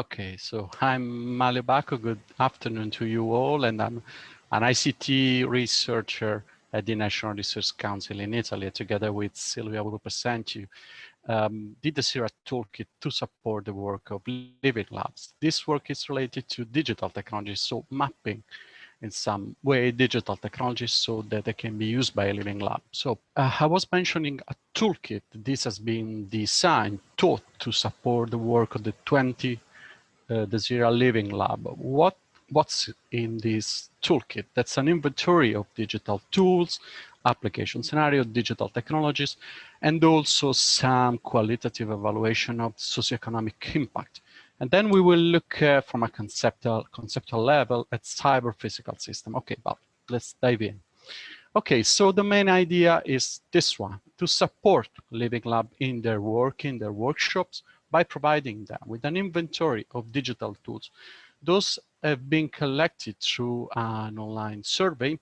Okay, so I'm Manlio Bacco. Good afternoon to you all, and I'm an ICT researcher at the National Research Council in Italy. Together with Silvia, we will present you did the CIRA toolkit to support the work of living labs. This work is related to digital technologies, so mapping in some way digital technologies so that they can be used by a living lab. So I was mentioning a toolkit. This has been designed, taught to support the work of the 20 the CIRA Living Lab. What's in this toolkit? That's an inventory of digital tools, application scenario, digital technologies, and also some qualitative evaluation of socioeconomic impact. And then we will look from a conceptual level at cyber-physical system. Okay, but let's dive in. Okay, so the main idea is this one, to support Living Lab in their work, in their workshops, by providing them with an inventory of digital tools. Those have been collected through an online survey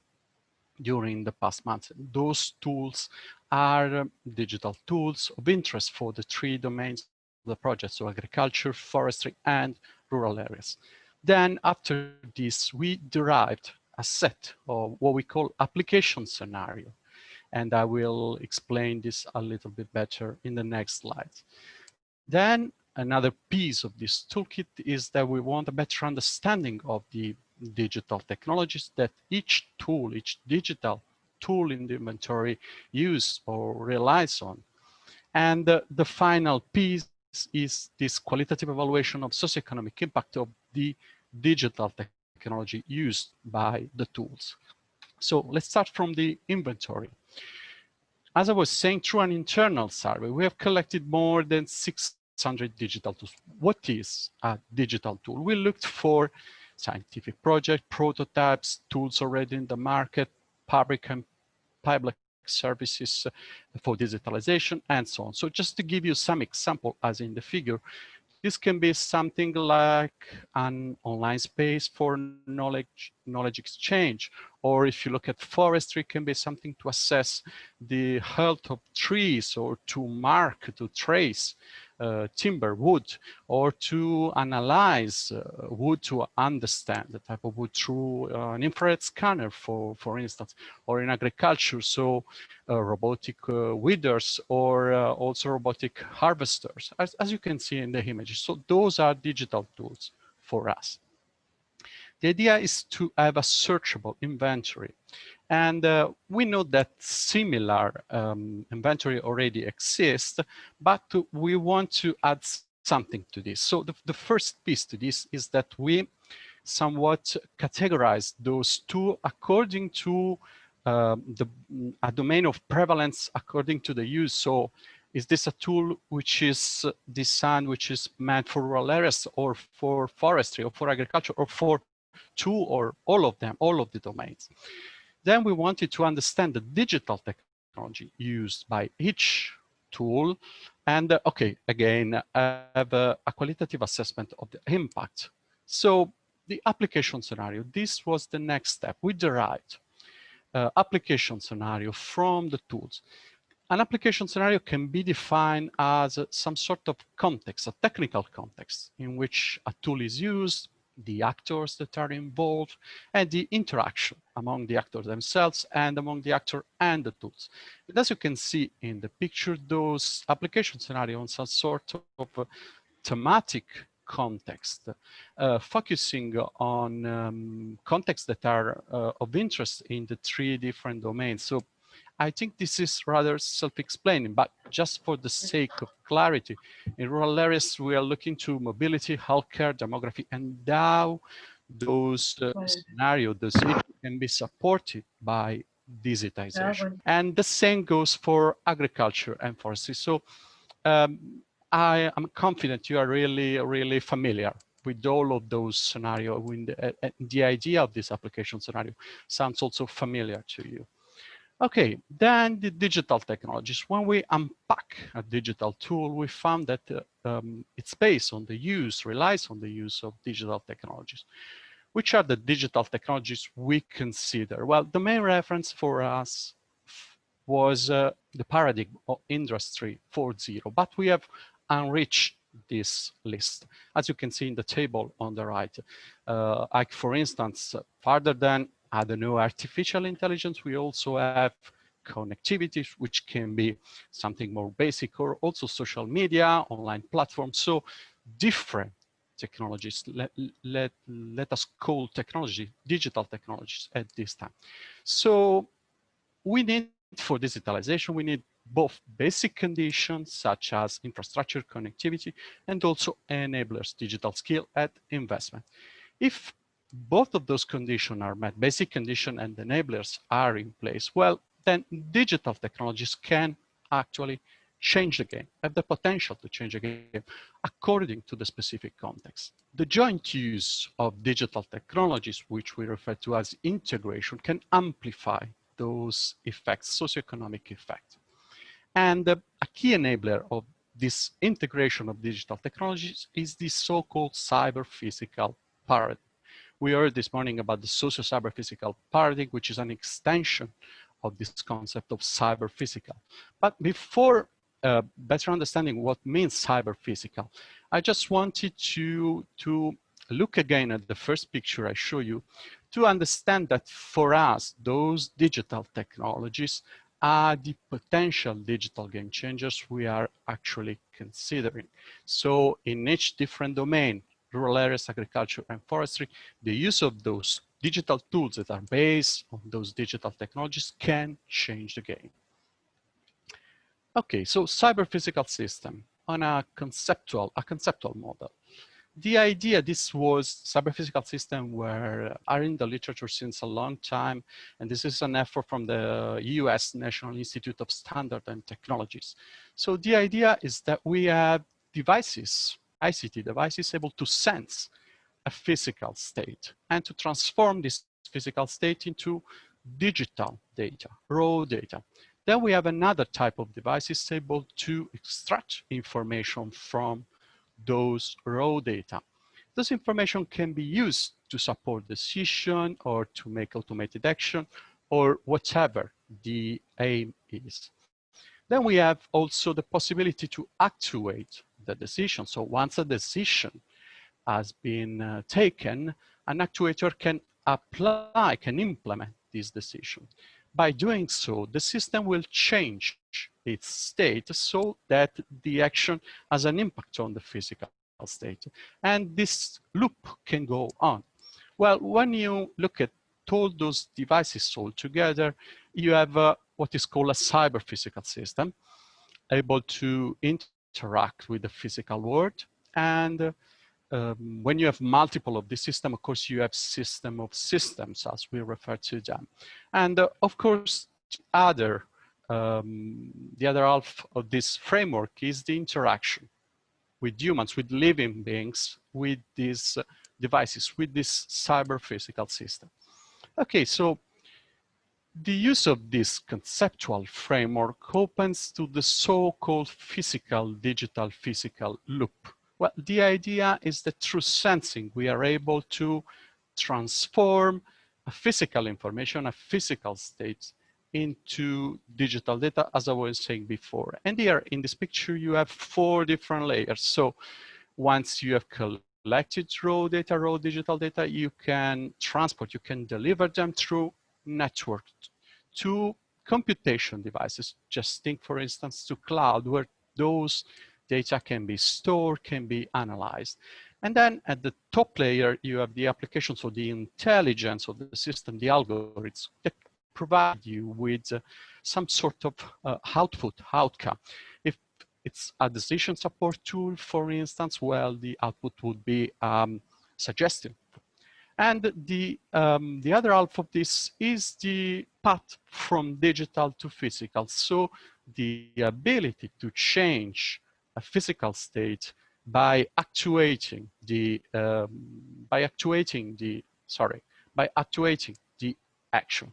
during the past months. Those tools are digital tools of interest for the three domains of the project, so agriculture, forestry, and rural areas. Then after this, we derived a set of what we call application scenario. And I will explain this a little bit better in the next slides. Then another piece of this toolkit is that we want a better understanding of the digital technologies that each tool, each digital tool in the inventory use or relies on. And the final piece is this qualitative evaluation of socioeconomic impact of the digital technology used by the tools. So let's start from the inventory. As I was saying, through an internal survey, we have collected more than 600 digital tools. What is a digital tool? We looked for scientific project, prototypes, tools already in the market, public services for digitalization, and so on. So just to give you some example, as in the figure, this can be something like an online space for knowledge exchange, or if you look at forestry, it can be something to assess the health of trees, or to mark, to trace timber, wood, or to analyze wood to understand the type of wood through an infrared scanner, for instance, or in agriculture, so robotic weeders, or also robotic harvesters, as you can see in the images. So those are digital tools for us. The idea is to have a searchable inventory. And we know that similar inventory already exists, but we want to add something to this. So the first piece to this is that we somewhat categorize those two according to a domain of prevalence according to the use. So is this a tool which is designed, which is meant for rural areas, or for forestry, or for agriculture, or for two or all of them, all of the domains? Then we wanted to understand the digital technology used by each tool. And okay, again, have a qualitative assessment of the impact. So the application scenario, this was the next step. We derived application scenario from the tools. An application scenario can be defined as some sort of context, a technical context in which a tool is used, the actors that are involved, and the interaction among the actors themselves and among the actor and the tools. And as you can see in the picture, those application scenarios are sort of thematic context, focusing on contexts that are of interest in the three different domains. So I think this is rather self-explaining, but just for the sake of clarity, in rural areas, we are looking to mobility, healthcare, demography, and how those scenarios, those issues can be supported by digitization. And the same goes for agriculture and forestry. So I am confident you are really familiar with all of those scenarios. The idea of this application scenario sounds also familiar to you. Okay, then the digital technologies. When we unpack a digital tool, we found that it's based on the use, relies on the use of digital technologies. Which are the digital technologies we consider? Well, the main reference for us was the paradigm of Industry 4.0, but we have enriched this list, as you can see in the table on the right. Like for instance, further than, I don't know, artificial intelligence, we also have connectivity, which can be something more basic, or also social media, online platforms. So different technologies, let us call technology, digital technologies at this time. So we need, for digitalization, we need both basic conditions such as infrastructure, connectivity, and also enablers, digital skill and investment. If both of those conditions are met, basic condition and enablers are in place, well, then digital technologies can actually change the game, have the potential to change the game according to the specific context. The joint use of digital technologies, which we refer to as integration, can amplify those effects, socioeconomic effects. And a key enabler of this integration of digital technologies is the so-called cyber-physical paradigm. We heard this morning about the socio-cyber-physical paradigm, which is an extension of this concept of cyber-physical. But before better understanding what means cyber-physical, I just wanted to look again at the first picture I show you to understand that for us, those digital technologies are the potential digital game changers we are actually considering. So in each different domain, rural areas, agriculture, and forestry, the use of those digital tools that are based on those digital technologies can change the game. Okay, so cyber-physical system on a conceptual model. The idea, this was cyber-physical system are in the literature since a long time, and this is an effort from the US National Institute of Standard and Technologies. So the idea is that we have devices, ICT devices, able to sense a physical state and to transform this physical state into digital data, raw data. Then we have another type of devices able to extract information from those raw data. This information can be used to support decision or to make automated action or whatever the aim is. Then we have also the possibility to actuate the decision. So once a decision has been taken, an actuator can apply, can implement this decision. By doing so, the system will change its state so that the action has an impact on the physical state. And this loop can go on. Well, when you look at all those devices all together, you have what is called a cyber-physical system, able to interact with the physical world. And when you have multiple of this system, of course, you have system of systems, as we refer to them. And of course, the other half of this framework is the interaction with humans, with living beings, with these devices, with this cyber-physical system. Okay, so the use of this conceptual framework opens to the so-called physical, digital, physical loop. Well, the idea is that through sensing, we are able to transform a physical information, a physical state, into digital data, as I was saying before. And here in this picture, you have 4 different layers. So once you have collected raw data, raw digital data, you can transport, you can deliver them through network to computation devices. Just think, for instance, to cloud, where those data can be stored, can be analyzed. And then at the top layer, you have the application, so the intelligence of the system, the algorithms that provide you with some sort of outcome. If it's a decision support tool, for instance, well, the output would be suggestive. And the other half of this is the path from digital to physical. So the ability to change a physical state by actuating the action.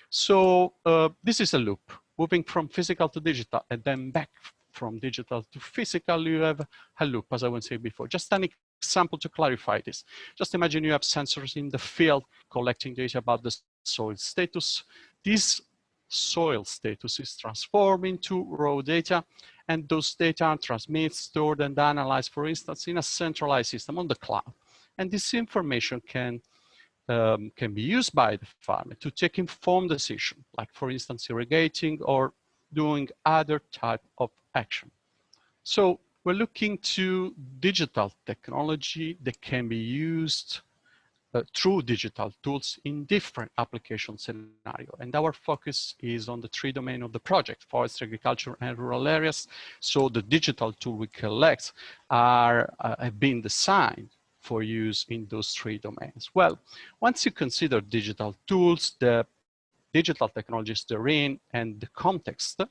So this is a loop, moving from physical to digital and then back from digital to physical. You have a loop, as I was saying before. Just an example to clarify this. Just imagine you have sensors in the field collecting data about the soil status. These soil status is transformed into raw data, and those data are transmitted, stored, and analyzed, for instance, in a centralized system on the cloud. And this information can be used by the farmer to take informed decisions, like, for instance, irrigating or doing other type of action. So we're looking to digital technology that can be used through digital tools in different application scenarios. And our focus is on the three domains of the project: forestry, agriculture, and rural areas. So the digital tool we collect have been designed for use in those three domains. Well, once you consider digital tools, the digital technologies they're in, and the context,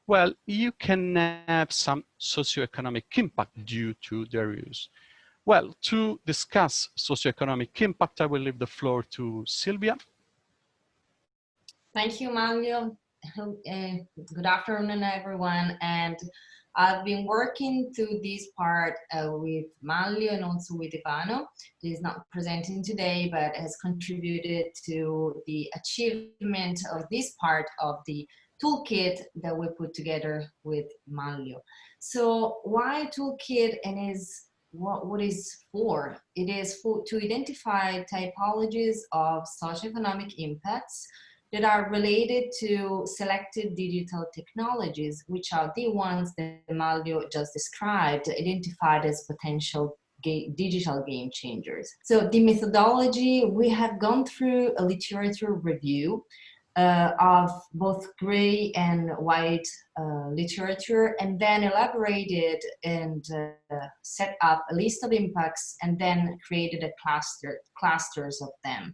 well, you can have some socioeconomic impact due to their use. Well, to discuss socioeconomic impact, I will leave the floor to Silvia. Thank you, Manlio. Good afternoon, everyone. And I've been working through this part with Manlio and also with Ivano. He is not presenting today, but has contributed to the achievement of this part of the toolkit that we put together with Manlio. So why toolkit, and what is for? It is to identify typologies of socioeconomic impacts that are related to selected digital technologies, which are the ones that Manlio just described, identified as potential digital game changers. So the methodology, we have gone through a literature review of both gray and white literature, and then elaborated and set up a list of impacts, and then created a clusters of them.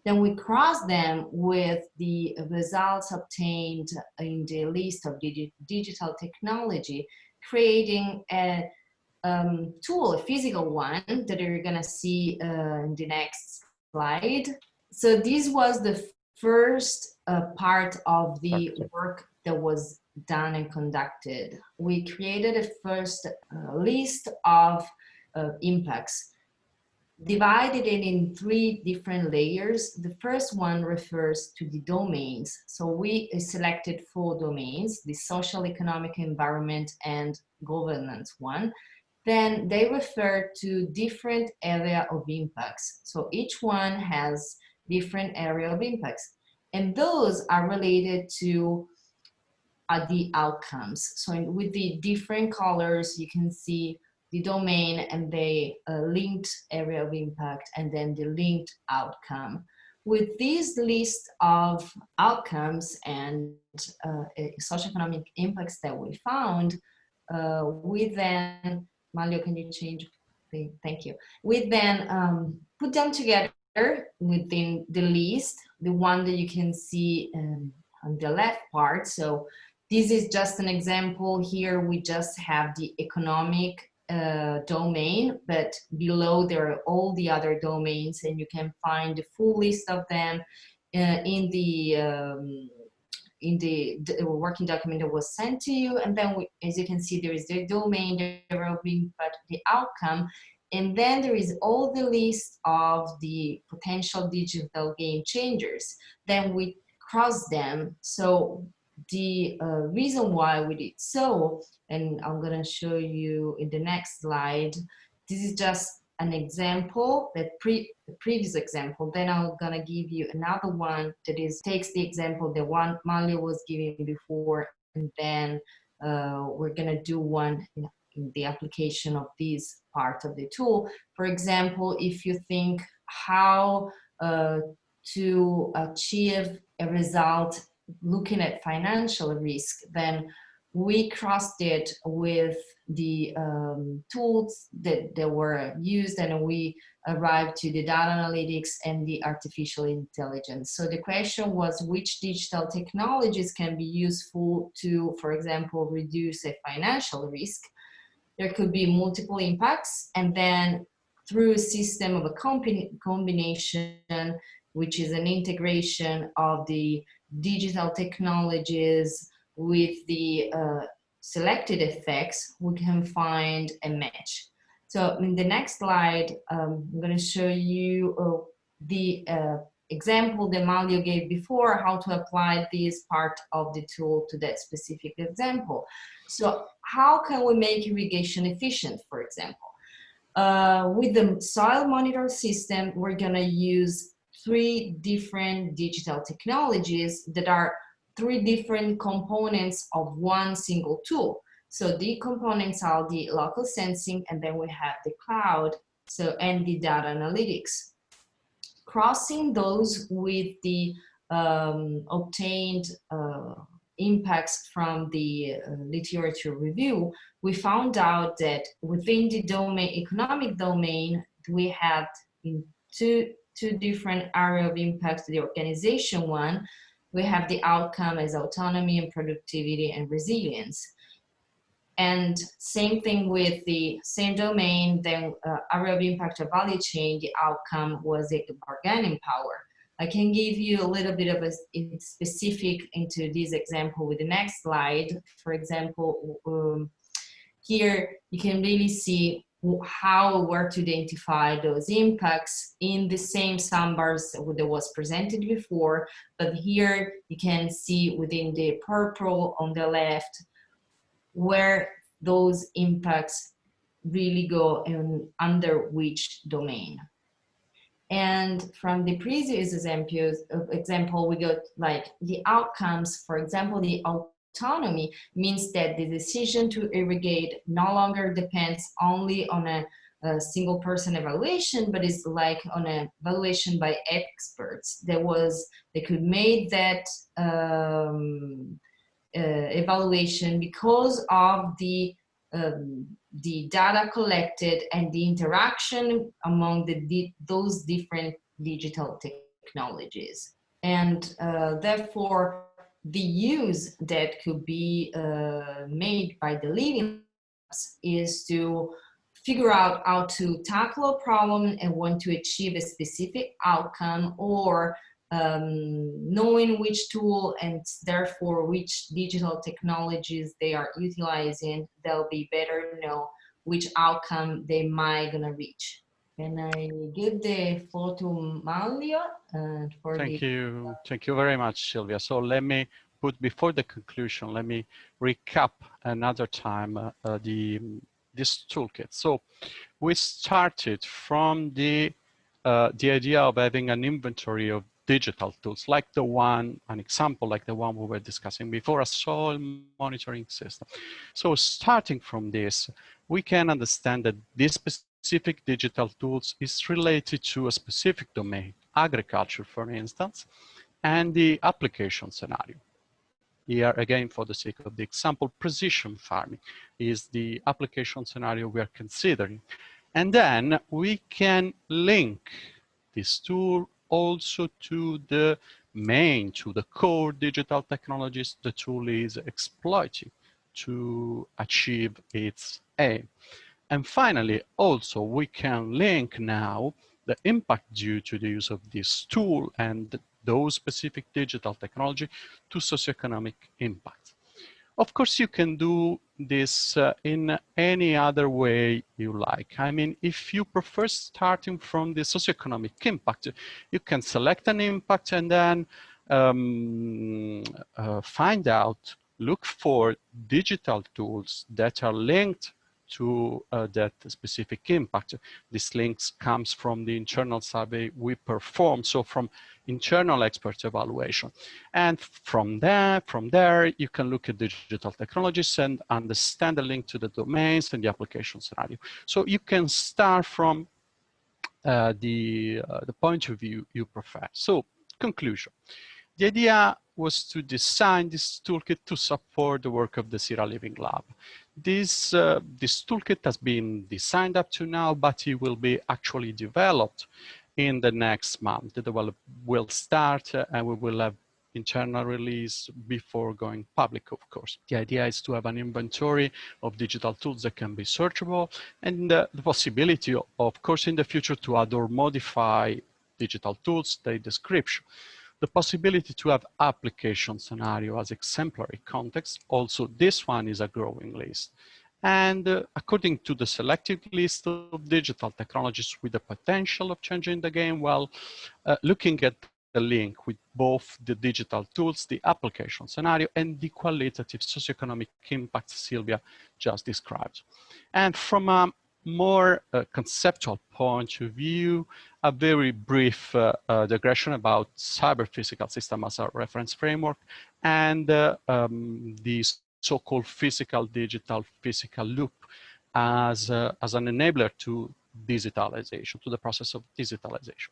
Then we cross them with the results obtained in the list of digital technology, creating a tool, a physical one, that you're gonna see in the next slide. So this was the first part of the work that was done and conducted. We created a first list of impacts, divided it in three different layers. The first one refers to the domains. So we selected 4 domains: the social, economic, environment, and governance one. Then they refer to different area of impacts. So each one has different area of impacts, and those are related to the outcomes. So with the different colors, you can see the domain and the linked area of impact, and then the linked outcome. With this list of outcomes and socioeconomic impacts that we found, we then, Manlio, can you change? Thank you. We then put them together within the list, the one that you can see on the left part. So this is just an example. Here we just have the economic domain, but below there are all the other domains, and you can find the full list of them in the working document that was sent to you. And then as you can see, there is the domain, the area of impact, the outcome, and then there is all the list of the potential digital game changers. Then we cross them. So the reason why we did so, and I'm going to show you in the next slide, this is just an example, the previous example. Then I'm going to give you another one that takes the example, the one Manlio was giving before, and then we're going to do one in the application of this part of the tool. For example, if you think how to achieve a result looking at financial risk, then we crossed it with the tools that were used, and we arrived to the data analytics and the artificial intelligence. So the question was, which digital technologies can be useful to, for example, reduce a financial risk? There could be multiple impacts, and then through a system of a combination, which is an integration of the digital technologies with the selected effects, we can find a match. So in the next slide, I'm going to show you the example that Manlio gave before, how to apply this part of the tool to that specific example. So how can we make irrigation efficient, for example? With the soil monitor system, we're gonna use 3 different digital technologies that are 3 different components of one single tool. So the components are the local sensing, and then we have the cloud, so, and the data analytics. Crossing those with the obtained impacts from the literature review, we found out that within the domain, economic domain, we had in two different areas of impact to the organization. One, we have the outcome as autonomy and productivity and resilience. And same thing with the same domain, then area of impact of value chain, the outcome was the bargaining power. I can give you a little bit of a specific into this example with the next slide. For example, here you can really see how we work to identify those impacts in the same sum-bars that was presented before, but here you can see within the purple on the left where those impacts really go and under which domain. And from the previous example, we got like the outcomes. For example, the autonomy means that the decision to irrigate no longer depends only on a single person evaluation, but is like on an evaluation by experts. They could make that evaluation because of the data collected and the interaction among those different digital technologies. And therefore, the use that could be made by the leading labs is to figure out how to tackle a problem and want to achieve a specific outcome, or knowing which tool and therefore which digital technologies they are utilizing, they'll be better know which outcome they might gonna reach. Can I give the floor to Manlio for Thank you very much, Silvia. So let me put, before the conclusion, let me recap another time this toolkit. So we started from the idea of having an inventory of digital tools, like an example like the one we were discussing before, a soil monitoring system. So starting from this, we can understand that this specific digital tools is related to a specific domain, agriculture, for instance, and the application scenario. Here, again, for the sake of the example, precision farming is the application scenario we are considering. And then we can link this tool also to the core digital technologies the tool is exploiting to achieve its aim. And finally, also, we can link now the impact due to the use of this tool and those specific digital technology to socioeconomic impact. Of course, you can do this in any other way you like. I mean, if you prefer starting from the socioeconomic impact, you can select an impact and then look for digital tools that are linked to that specific impact. This links comes from the internal survey we perform, so from internal expert evaluation. And from there, you can look at digital technologies and understand the link to the domains and the application scenario. So you can start from the point of view you prefer. So conclusion. The idea was to design this toolkit to support the work of the Sierra Living Lab. This toolkit has been designed up to now, but it will be actually developed in the next month. The development will start and we will have internal release before going public, of course. The idea is to have an inventory of digital tools that can be searchable, and the possibility, of course, in the future to add or modify digital tools, their description. The possibility to have application scenario as exemplary context. Also, this one is a growing list. And according to the selected list of digital technologies with the potential of changing the game, well, looking at the link with both the digital tools, the application scenario, and the qualitative socioeconomic impact Silvia just described. And from a more conceptual point of view, a very brief digression about cyber-physical system as a reference framework and the so-called physical-digital physical loop as an enabler to digitalization, to the process of digitalization.